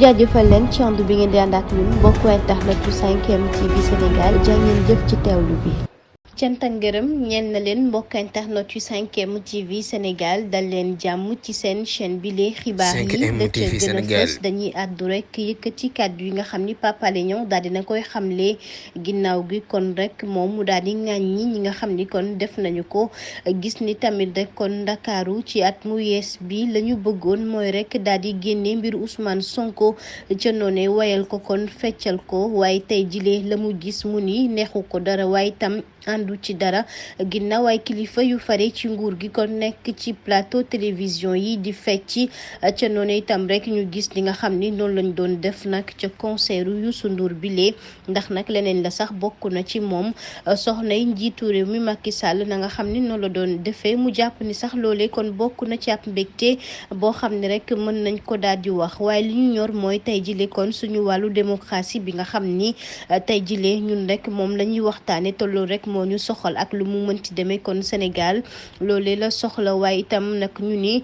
jaajëfal leen ci ànd bi ngeen di ànd ak ñun mbokku internet yu 5M TV Sénégal jaa ngeen jëf ci teewlu bi. cant ak ngërëm ñeel na leen mbokk internet yu 5M TV Sénégal dal leen jàmm ci seen chaîne bi lee xibaar yi la ca gën a fës dañuy àddu rek yëkkati kàddu yi nga xam ni Pape Alé Niang daal dina koy xamle ginnaaw gi kon rek moom mu daal di ŋàññi ñi nga xam ni kon def nañu ko gis ni tamit rek kon Ndakaaru ci at mu yees bi la ñu bëggoon mooy rek daal di génne mbiru Ousmane Sonko ca noone wayal ko kon feccal ko waaye tey jilee la mu gis mu ni neexu ko dara waaye tam àndu ci dara ginnaaw ay kilifa yu fare ci nguur gi kon nekk ci plateau télévision yi di fecc ca noonu itam rek ñu gis li nga xam ni noonu lañ doon def nag ca concert Youssou Ndour bile ndax nag leneen la sax bokk na ci moom soxnay njiitu réew mi Macky Sall na nga xam ni noonu la doon defee mu jàpp ni sax loolee kon bokk na ci ab mbégte boo xam ne rek mën nañ ko daal di wax waaye li ñu ñor mooy tey jile kon suñu wàllu démocratie bi nga xam ni tey jile ñun rek moom la ñuy waxtaane te loolu rek moo ñu soxal ak lu mu mënti demee kon Sénégal loolee la soxla waaye itam nag ñu ni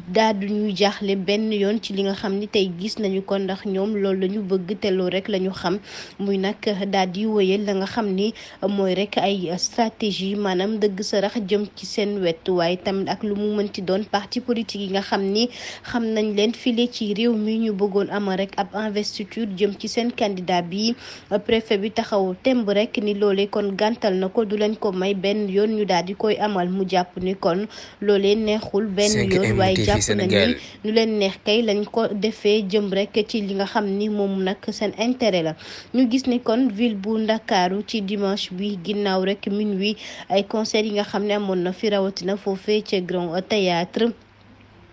daal du ñuy jaaxle benn yoon ci li nga xam ni tey gis nañu ko ndax ñoom loolu la ñu bëgg te loolu rek la ñu xam muy nag daal di wëyal la nga xam ni mooy rek ay stratégie maanaam dëgg sarax jëm ci seen wet waaye itam ak lu mu mënti doon parti politique yi nga xam ni xam nañ leen file ci réew mi ñu bëggoon ama rek ab investiture jëm ci seen candidat bi préfet bi taxaw temb rek ni loolee kon gàntal na ko du leen ko may benn yoon ñu daal di koy amal mu jàpp ni kon loolee neexul benn yoon waaye jàpp na ni ñu leen neex kay lañ ko defee jëm rek ci li nga xam ni moom nag seen intérêt la ñu gis ni kon ville bu Ndakaaru ci dimanche bi ginnaaw rek minuit ay concert yi nga xam ne amoon na fi rawatina foofee ca Grand Théâtre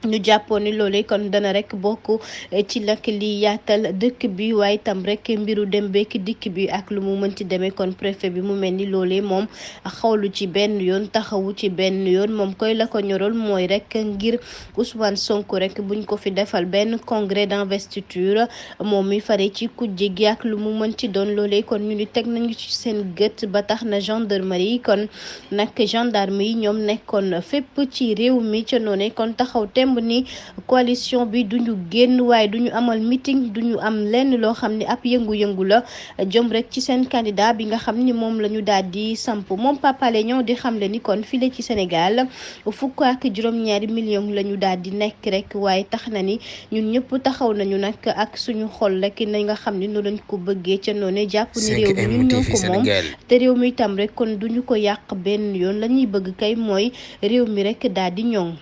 ñu jàppoon ni loolee kon dana rek bokk ci lakk li yaatal dëkk bi waaye tam rek mbiru dem bekk dikk bi ak lu mu mënti demee kon préfet bi mu mel ni loolee moom xawlu ci benn yoon taxawu ci benn yoon moom koy la ko ñorol mooy rek ngir Ousmane Sonko rek buñ ko fi defal benn congrès d'investiture moom mi fare ci kujje gi ak lu mu mënti doon loolee kon ñu ni teg nañu ci seen gët ba tax na gendarmerie kon nag gendarme yi ñoom nekkoon fépp ci réew mi ca noone kon taxaw temb ni coalition bi duñu génn waaye duñu amal meeting duñu am lenn loo xam ne ab yëngu-yëngu la jëm rek ci seen candidat bi nga xam ni moom la ñu daal di samp moom Pape Alé Niang di xamle ni kon file ci Sénégal fukk ak juróom-ñaari millions la ñu daal di nekk rek waaye tax na ni ñun ñëpp taxaw nañu nag ak suñu xol rek na nga xam ni noonu lañ ko bëggee ca noonu jàpp ni réew mi ñun ñoo ko moom te réew mi itam rek kon duñu ko yàq benn yoon la ñuy bëgg kay mooy réew mi rek daal di ñoŋ